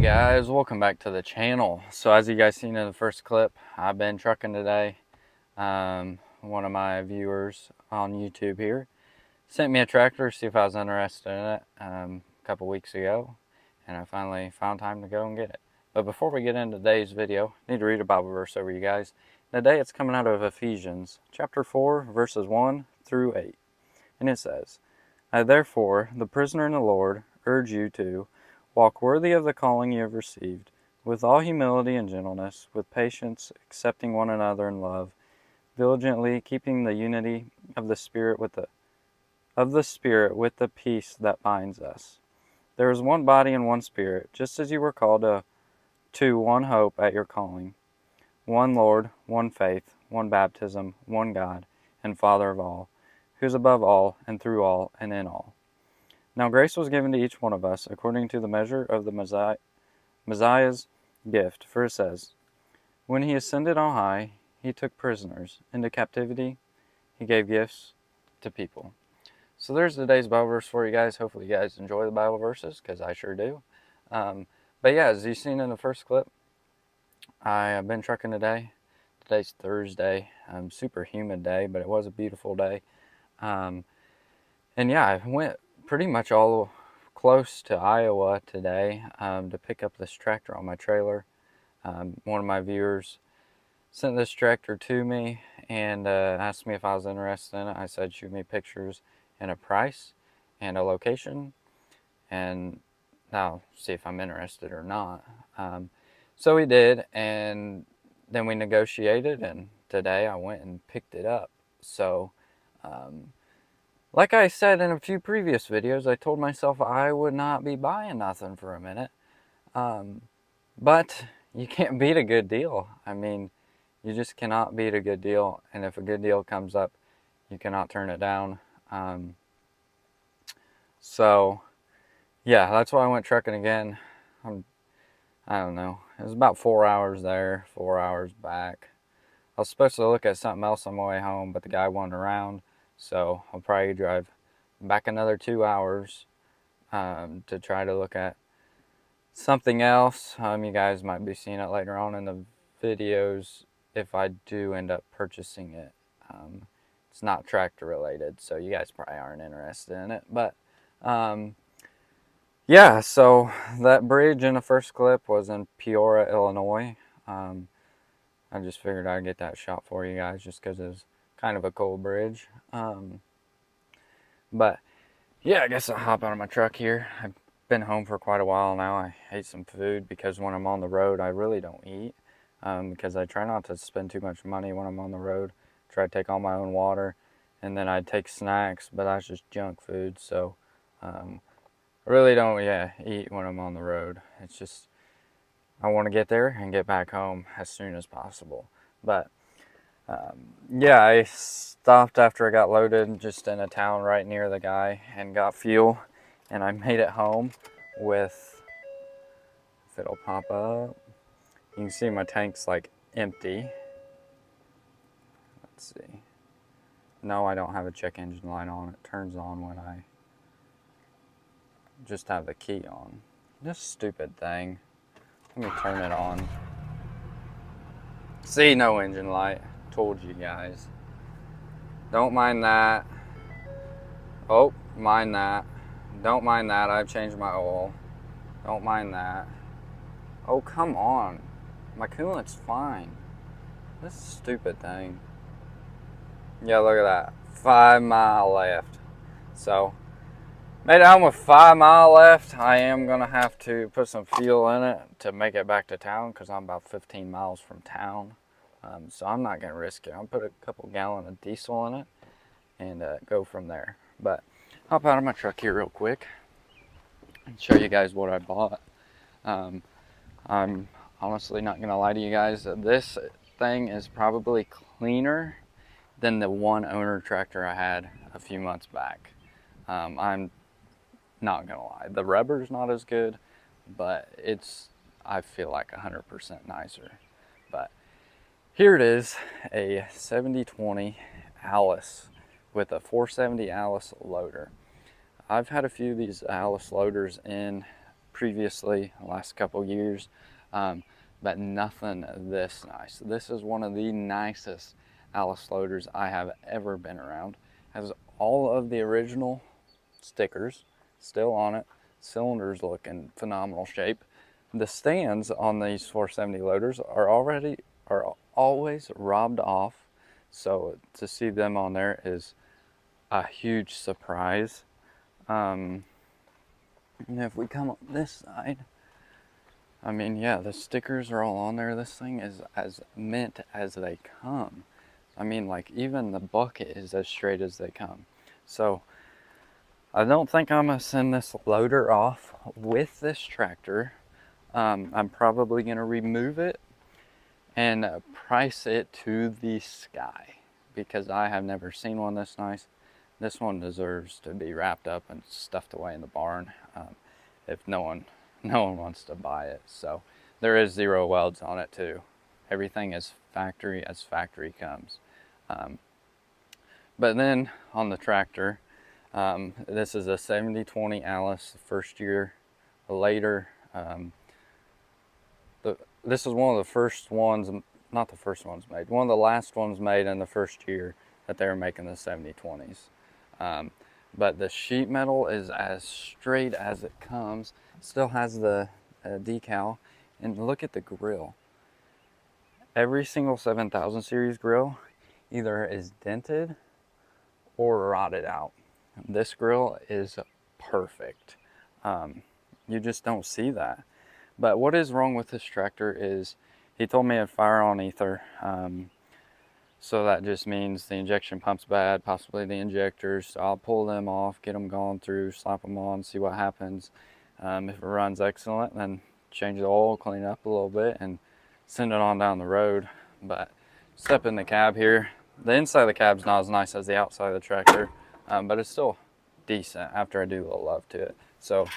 guys, welcome back to the channel. So as you guys seen in the first clip, I've been trucking today. One of my viewers on YouTube here sent me a tractor to see if I was interested in it a couple weeks ago, and I finally found time to go and get it. But before we get into today's video, I need to read a Bible verse over you guys. Today it's coming out of Ephesians chapter 4 verses 1 through 8, and it says, I therefore, the prisoner in the Lord, urge you to walk worthy of the calling you have received, with all humility and gentleness, with patience, accepting one another in love, diligently keeping the unity of the Spirit with the peace that binds us. There is one body and one Spirit, just as you were called to one hope at your calling, one Lord, one faith, one baptism, one God, and Father of all, who is above all, and through all, and in all. Now grace was given to each one of us according to the measure of the Messiah's gift. For it says, when he ascended on high, he took prisoners into captivity. He gave gifts to people. So there's today's Bible verse for you guys. Hopefully you guys enjoy the Bible verses, because I sure do. But yeah, as you've seen in the first clip, I have been trucking today. Today's Thursday. Super humid day, but it was a beautiful day. And yeah, I went pretty much all close to Iowa today to pick up this tractor on my trailer. One of my viewers sent this tractor to me and asked me if I was interested in it. I said shoot me pictures and a price and a location, and I'll see if I'm interested or not. So we did, and then we negotiated, and today I went and picked it up. So like I said in a few previous videos, I told myself I would not be buying nothing for a minute. But you can't beat a good deal. I mean, you just cannot beat a good deal. And if a good deal comes up, you cannot turn it down. So, yeah, that's why I went trucking again. I don't know. It was about 4 hours there, 4 hours back. I was supposed to look at something else on my way home, but the guy wasn't around. So I'll probably drive back another 2 hours to try to look at something else. You guys might be seeing it later on in the videos if I do end up purchasing it. It's not tractor related, so you guys probably aren't interested in it. But yeah, so that bridge in the first clip was in Peoria, Illinois. I just figured I'd get that shot for you guys just because it's kind of a cool bridge. But yeah, I guess I'll hop out of my truck here. I've been home for quite a while now. I ate some food because when I'm on the road, I really don't eat because I try not to spend too much money when I'm on the road. Try to take all my own water, and then I take snacks, but that's just junk food. So I really don't eat when I'm on the road. It's just I want to get there and get back home as soon as possible. But yeah, I stopped after I got loaded just in a town right near the guy and got fuel, and I made it home with, if it'll pop up, you can see my tank's like empty. Let's see. No, I don't have a check engine light on. It turns on when I just have the key on. This stupid thing. Let me turn it on. See, no engine light. Told you guys. Don't mind that. Oh, mind that. Don't mind that. I've changed my oil. Don't mind that. Oh, come on. My coolant's fine. This stupid thing. Yeah, look at that. 5 mile left. So, made it home with 5 mile left. I am going to have to put some fuel in it to make it back to town because I'm about 15 miles from town. So I'm not going to risk it. I'll put a couple gallons of diesel in it and go from there. But hop out of my truck here real quick and show you guys what I bought. I'm honestly not going to lie to you guys. This thing is probably cleaner than the one owner tractor I had a few months back. I'm not going to lie. The rubber's not as good, but it's, I feel like 100% nicer. But here it is, a 7020 Alice with a 470 Alice loader. I've had a few of these Alice loaders in previously, the last couple years, but nothing this nice. This is one of the nicest Alice loaders I have ever been around. Has all of the original stickers still on it. Cylinders look in phenomenal shape. The stands on these 470 loaders are always robbed off, so to see them on there is a huge surprise. And if we come up this side, I mean, yeah, the stickers are all on there. This thing is as mint as they come. I mean, like, even the bucket is as straight as they come. So I don't think I'm gonna send this loader off with this tractor. I'm probably gonna remove it and price it to the sky, because I have never seen one this nice. This one deserves to be wrapped up and stuffed away in the barn, if no one wants to buy it. So there is 0 welds on it too. Everything is factory as factory comes. But then on the tractor, this is a 7020 Alice, first year later. This is one of the first ones, not the first ones made, one of the last ones made in the first year that they were making the 7020s. But the sheet metal is as straight as it comes. Still has the decal, and look at the grill. Every single 7000 series grill either is dented or rotted out. This grill is perfect. You just don't see that. But what is wrong with this tractor is, he told me it had fire on ether. So that just means the injection pump's bad, possibly the injectors. So I'll pull them off, get them gone through, slap them on, see what happens. If it runs excellent, then change the oil, clean it up a little bit, and send it on down the road. But step in the cab here. The inside of the cab's not as nice as the outside of the tractor, but it's still decent after I do a little love to it. So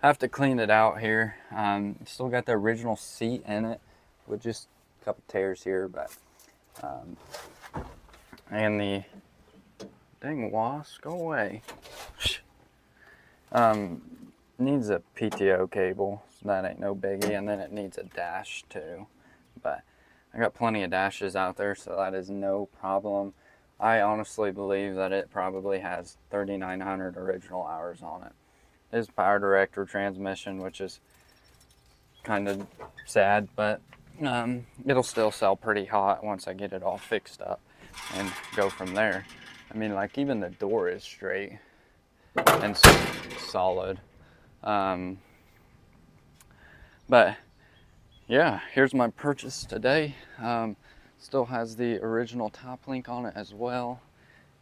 have to clean it out here. Still got the original seat in it with just a couple tears here, but and the dang wasp, go away. Needs a PTO cable, so that ain't no biggie, and then it needs a dash too. But I got plenty of dashes out there, so that is no problem. I honestly believe that it probably has 3,900 original hours on it. It's power director transmission, which is kind of sad, but it'll still sell pretty hot once I get it all fixed up and go from there. I mean, like, even the door is straight and solid. But yeah, here's my purchase today. Still has the original top link on it as well,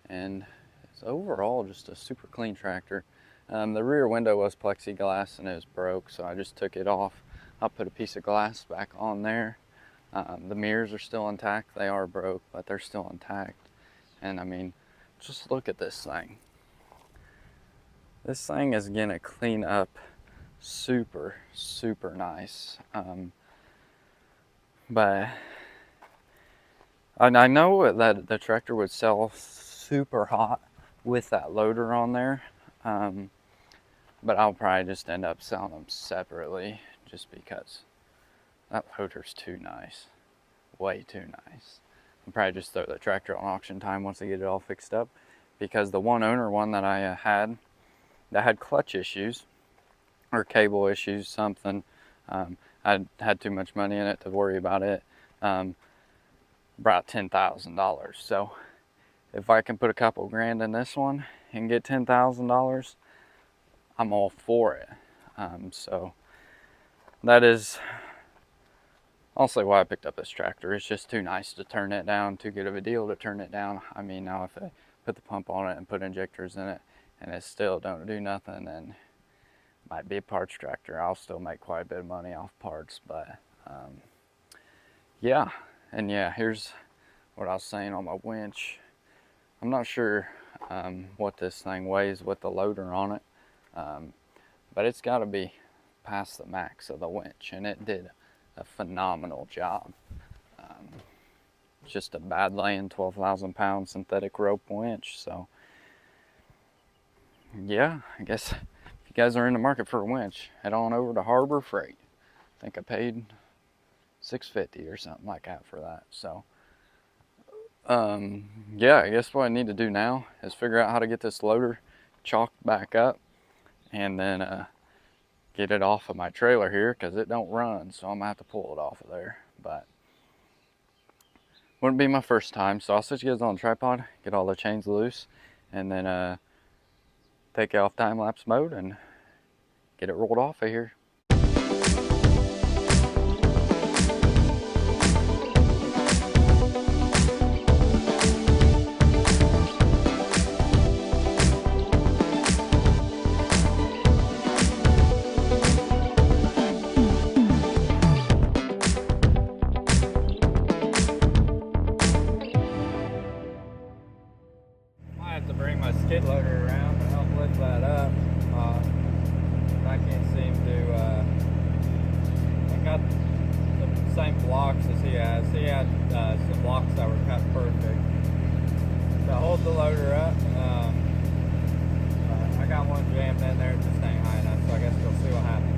and it's overall just a super clean tractor. The rear window was plexiglass and it was broke, so I just took it off. I'll put a piece of glass back on there. The mirrors are still intact. They are broke, but they're still intact. And I mean, just look at this thing. This thing is gonna clean up super, super nice. But I know that the tractor would sell super hot with that loader on there. But I'll probably just end up selling them separately, just because that loader's too nice. Way too nice. I'll probably just throw the tractor on auction time once I get it all fixed up, because the one owner one that I had, that had clutch issues or cable issues, something, I had too much money in it to worry about it, brought $10,000. So if I can put a couple grand in this one and get $10,000, I'm all for it. So that is also why I picked up this tractor. It's just too nice to turn it down, too good of a deal to turn it down. I mean, now if I put the pump on it and put injectors in it and it still don't do nothing, then it might be a parts tractor. I'll still make quite a bit of money off parts, but yeah. And yeah, here's what I was saying on my winch. I'm not sure what this thing weighs with the loader on it, but it's got to be past the max of the winch, and it did a phenomenal job. Just a bad laying 12,000 pound synthetic rope winch. So yeah, I guess if you guys are in the market for a winch, head on over to Harbor Freight. I think I paid $6.50 or something like that for that. So yeah, I guess what I need to do now is figure out how to get this loader chalked back up, and then get it off of my trailer here, because it don't run, so I'm gonna have to pull it off of there. But wouldn't be my first time, so I'll set you guys on a tripod, get all the chains loose, and then take it off time-lapse mode and get it rolled off of here. To bring my skid loader around to help lift that up. I can't seem to, I got the same blocks as he has. He had some blocks that were cut perfect to hold the loader up. I got one jammed in there, just ain't high enough, so I guess we'll see what happens.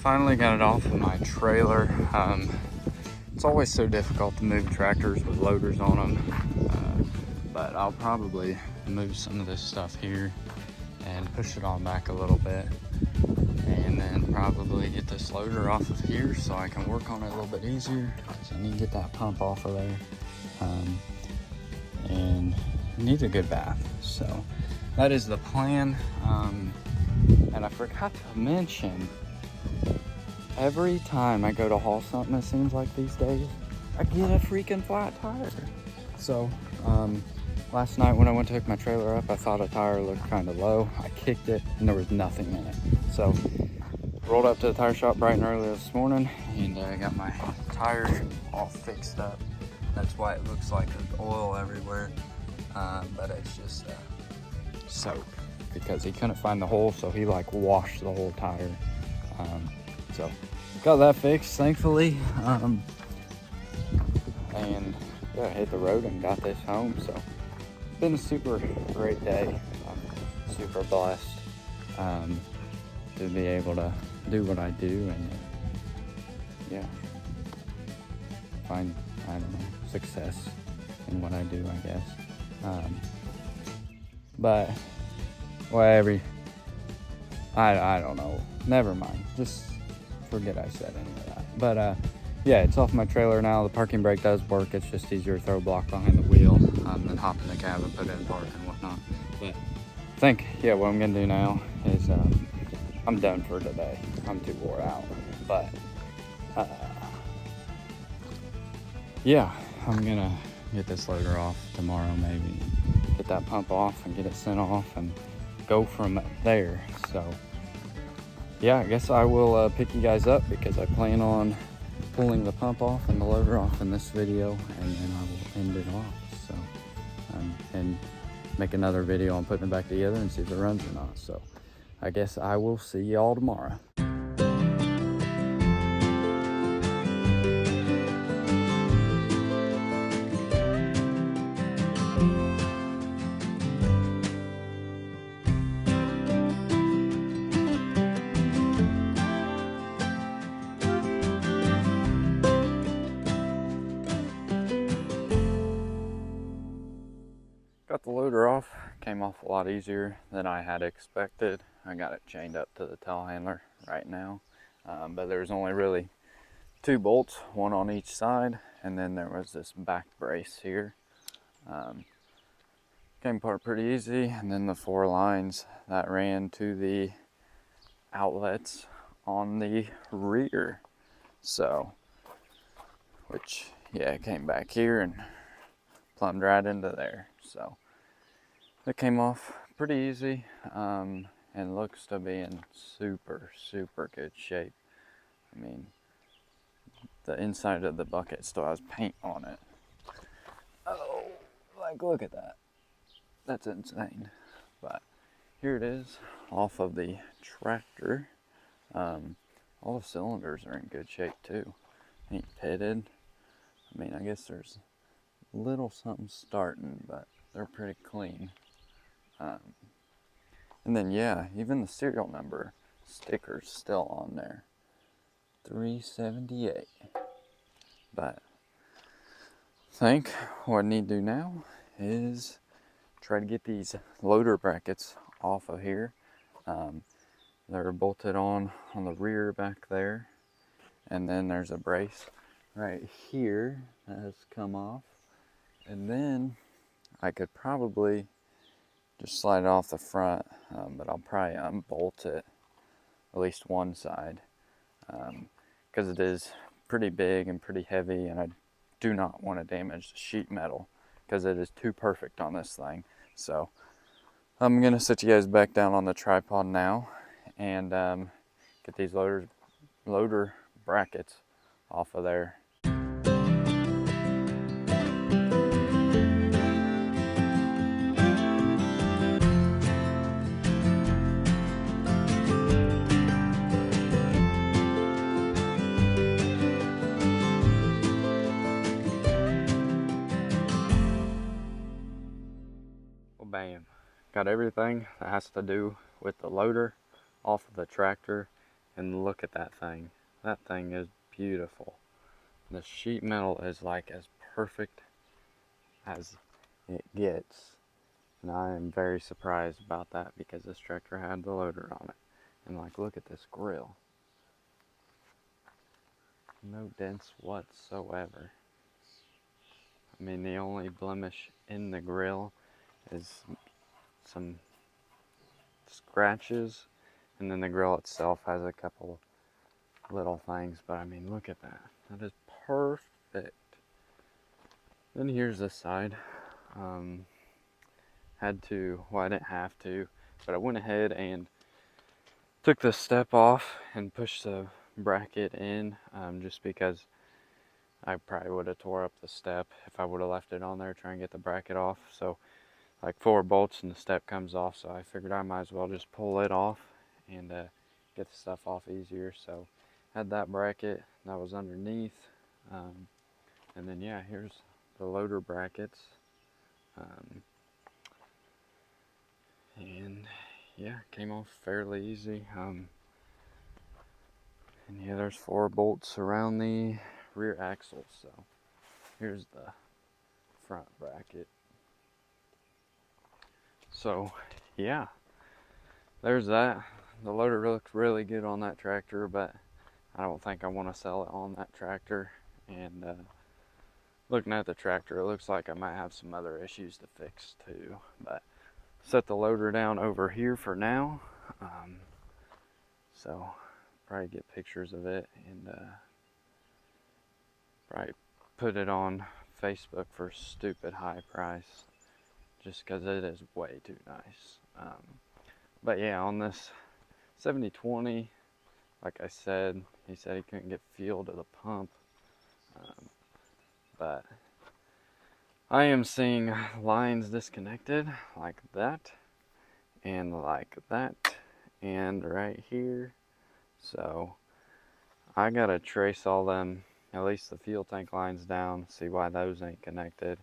Finally got it off of my trailer. It's always so difficult to move tractors with loaders on them, but I'll probably move some of this stuff here and push it on back a little bit, and then probably get this loader off of here so I can work on it a little bit easier. So I need to get that pump off of there, and it needs a good bath. So that is the plan. And I forgot to mention, every time I go to haul something, it seems like these days, I get a freaking flat tire. So last night when I went to hook my trailer up, I thought a tire looked kind of low. I kicked it and there was nothing in it. So rolled up to the tire shop bright and early this morning, and I got my tires all fixed up. That's why it looks like there's oil everywhere, but it's just soap, because he couldn't find the hole, so he like washed the whole tire. So got that fixed, thankfully, and yeah, hit the road and got this home. So it's been a super great day. I'm super blessed to be able to do what I do and yeah, find, I don't know, success in what I do, I guess. But whatever, I don't know. Never mind. Just forget I said any of that. But yeah, it's off my trailer now. The parking brake does work. It's just easier to throw a block behind the wheel than hop in the cab and put it in park and whatnot. But I think, yeah, what I'm gonna do now is I'm done for today. I'm too wore out. But yeah, I'm gonna get this loader off tomorrow maybe. Get that pump off and get it sent off and go from there. So yeah, I guess I will pick you guys up because I plan on pulling the pump off and the loader off in this video, and then I will end it off. So and make another video on putting it back together and see if it runs or not. So I guess I will see y'all tomorrow. Got the loader off, came off a lot easier than I had expected. I got it chained up to the telehandler right now, but there's only really 2 bolts, one on each side, and then there was this back brace here. Came apart pretty easy, and then the 4 lines that ran to the outlets on the rear. So, which, yeah, came back here and plumbed right into there. So it came off pretty easy, and looks to be in super good shape. I mean, the inside of the bucket still has paint on it. Oh, like, look at that. That's insane. But here it is off of the tractor. All the cylinders are in good shape too. Ain't pitted. I mean, I guess there's a little something starting, but they're pretty clean. And then, yeah, even the serial number sticker's still on there. 378. But I think what I need to do now is try to get these loader brackets off of here. They're bolted on the rear back there. And then there's a brace right here that has come off. And then I could probably just slide it off the front, but I'll probably unbolt it, at least one side, because it is pretty big and pretty heavy, and I do not want to damage the sheet metal because it is too perfect on this thing. So I'm gonna sit you guys back down on the tripod now and get these loader brackets off of there. Bam. Got everything that has to do with the loader off of the tractor, and look at that thing. That thing is beautiful. The sheet metal is like as perfect as it gets, and I am very surprised about that because this tractor had the loader on it. And like, look at this grill. No dents whatsoever. I mean, the only blemish in the grill is some scratches, and then the grill itself has a couple little things, but I mean, look at that. That is perfect. Then here's this side. Had to, well, I didn't have to, but I went ahead and took the step off and pushed the bracket in, just because I probably would have tore up the step if I would have left it on there trying to get the bracket off. So like 4 bolts and the step comes off, so I figured I might as well just pull it off and get the stuff off easier. So had that bracket that was underneath, and then yeah, here's the loader brackets. And yeah, came off fairly easy. And yeah, there's 4 bolts around the rear axle. So here's the front bracket. So yeah, there's that. The loader looks really good on that tractor, but I don't think I want to sell it on that tractor. And looking at the tractor, it looks like I might have some other issues to fix too. But set the loader down over here for now. So probably get pictures of it and probably put it on Facebook for a stupid high price, just because it is way too nice. But yeah, on this 7020, like I said, he said he couldn't get fuel to the pump. But I am seeing lines disconnected like that and like that and right here. So I gotta trace all them, at least the fuel tank lines down, see why those ain't connected.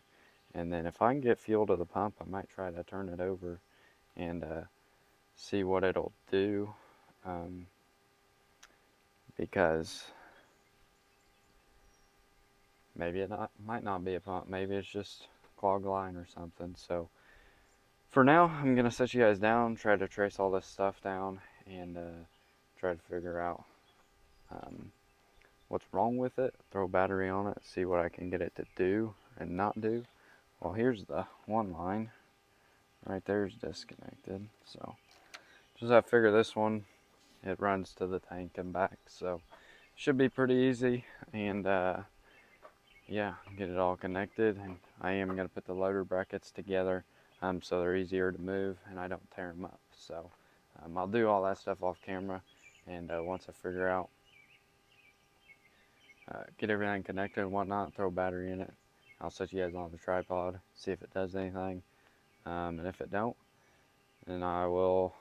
And then if I can get fuel to the pump, I might try to turn it over and see what it'll do. Because maybe it might not be a pump. Maybe it's just clogged line or something. So for now, I'm gonna set you guys down, try to trace all this stuff down, and try to figure out what's wrong with it. Throw a battery on it, see what I can get it to do and not do. Well, here's the one line. Right there is disconnected. So just have to figure this one. It runs to the tank and back. So should be pretty easy. And yeah, get it all connected. And I am going to put the loader brackets together so they're easier to move and I don't tear them up. So I'll do all that stuff off camera. And once I figure out, get everything connected and whatnot, throw a battery in it, I'll set you guys on the tripod, see if it does anything. And if it don't, then I will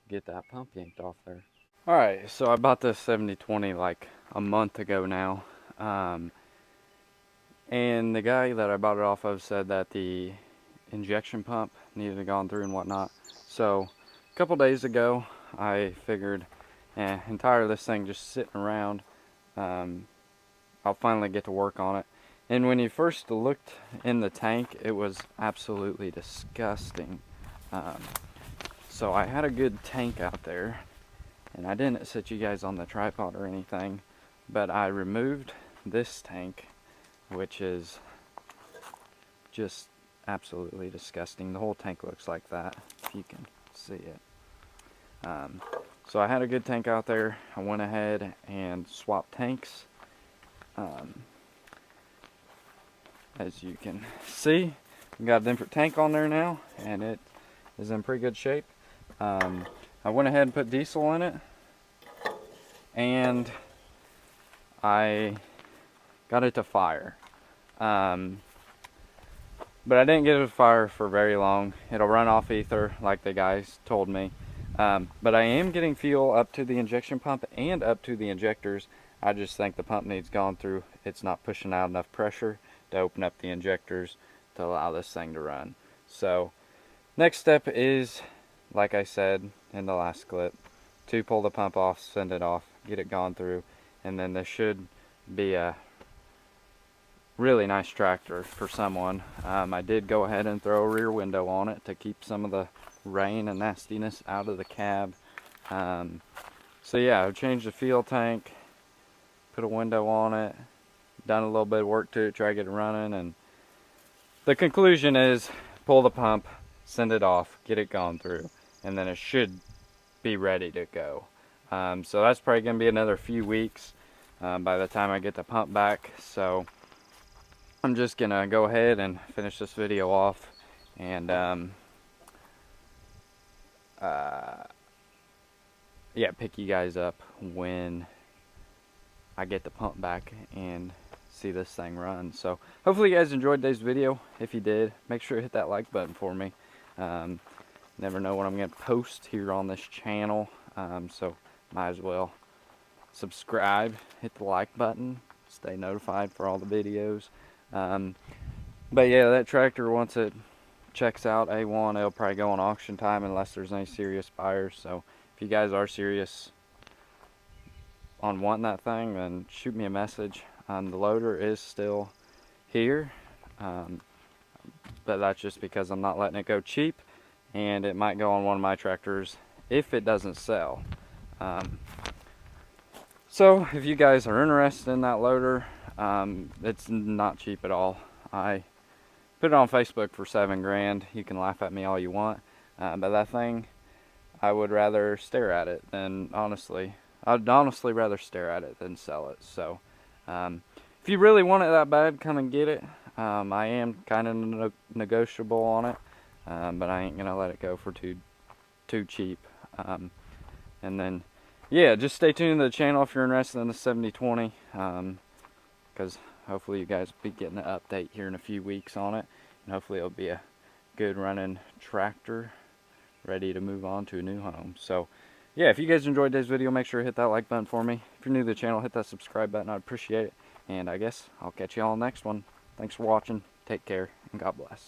get that pump yanked off there. Alright, so I bought this 7020 like a month ago now. And the guy that I bought it off of said that the injection pump needed to gone through and whatnot. So a couple days ago, I figured, I'm tired of this thing just sitting around. I'll finally get to work on it. And when you first looked in the tank, it was absolutely disgusting. So I had a good tank out there, and I didn't set you guys on the tripod or anything, but I removed this tank, which is just absolutely disgusting. The whole tank looks like that, if you can see it. So I had a good tank out there. I went ahead and swapped tanks. As you can see, we got a different tank on there now, and it is in pretty good shape. I went ahead and put diesel in it, and I got it to fire. But I didn't get it to fire for very long. It'll run off ether like the guys told me. But I am getting fuel up to the injection pump and up to the injectors. I just think the pump needs gone through. It's not pushing out enough pressure to open up the injectors to allow this thing to run. So next step is, like I said in the last clip, to pull the pump off, send it off, get it gone through, and then this should be a really nice tractor for someone. I did go ahead and throw a rear window on it to keep some of the rain and nastiness out of the cab. So yeah, I've changed the fuel tank, put a window on it, done a little bit of work to it, try to get it running, and the conclusion is pull the pump, send it off, get it gone through, and then it should be ready to go. So that's probably going to be another few weeks by the time I get the pump back. So I'm just going to go ahead and finish this video off and yeah, pick you guys up when I get the pump back and see this thing run. So hopefully you guys enjoyed today's video. If you did, make sure to hit that like button for me. Never know what I'm going to post here on this channel, so might as well subscribe, hit the like button, stay notified for all the videos. But yeah, that tractor, once it checks out A1, it'll probably go on auction time unless there's any serious buyers. So if you guys are serious on wanting that thing, then shoot me a message. The loader is still here, but that's just because I'm not letting it go cheap, and it might go on one of my tractors if it doesn't sell. So if you guys are interested in that loader, it's not cheap at all. I put it on Facebook for $7 grand. You can laugh at me all you want, but that thing, I would rather stare at it than I'd honestly rather stare at it than sell it. So if you really want it that bad, come and get it. I am kind of negotiable on it, but I ain't gonna let it go for too cheap. And then yeah, just stay tuned to the channel if you're interested in the 7020, because hopefully you guys will be getting an update here in a few weeks on it, and hopefully it'll be a good running tractor ready to move on to a new home. So yeah, if you guys enjoyed today's video, make sure to hit that like button for me. If you're new to the channel, hit that subscribe button. I'd appreciate it. And I guess I'll catch you all next one. Thanks for watching. Take care, and God bless.